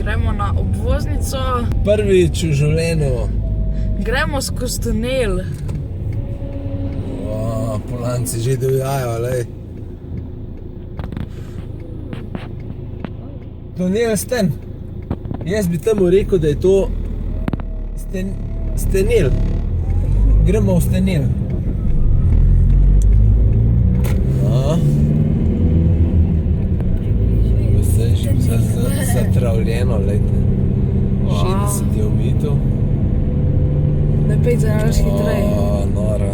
Gremo na obvoznico. Prvič v življenju. Gremo skozi tunel. Polanci že divjajo, lej. Tunel Sten. Jaz bi temu rekel, da je to Stenel. Gremo v Stenel. Vse je že zatravljeno, lejte. 60 je omitev. Ne pej za naš hitrej. Nora.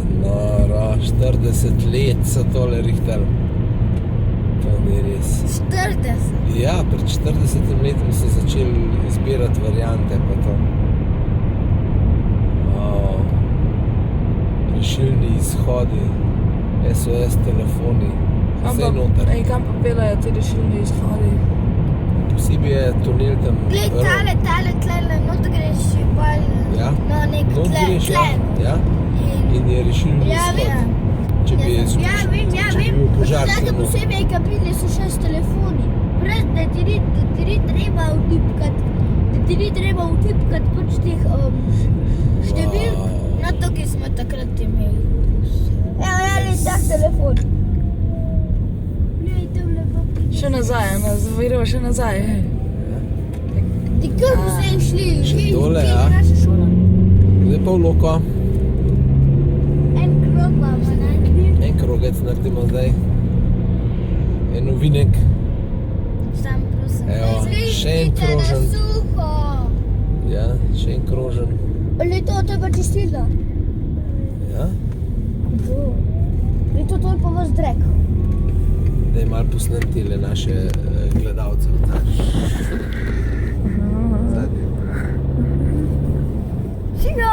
40 let so tole rihtali. To ni res. 40? Ja, pred 40 letom so začeli izbirati variante pa to. Rešilni izhodi, SOS telefoni, vse noter. Kam pa pelajo ti rešilni izhodi? Posebej je tunel tam. Glej, tale, not greš pol na nek tlen. Ja, in je rešilni izhod. Če bi bil požar. Zdaj posebej kabine so še s telefoni. Brez, da ti ni treba vtipkat pač teh številk. Na to, ki smo takrat imeli. Evo, tak telefon. Še nazaj, gremo še nazaj. Nikar bi se šli. Še dole, ja. Zdaj pa v Loko. En krog imamo, ne? En krogec naredimo zdaj. En ovinek. Sam prosim. Evo, še en krožen. Suho. Ja, še en krožen. To je pa čistila. Ja. To je pa vas drek. Daj malo posnem tile naše gledalce. Zadnji. Žigo!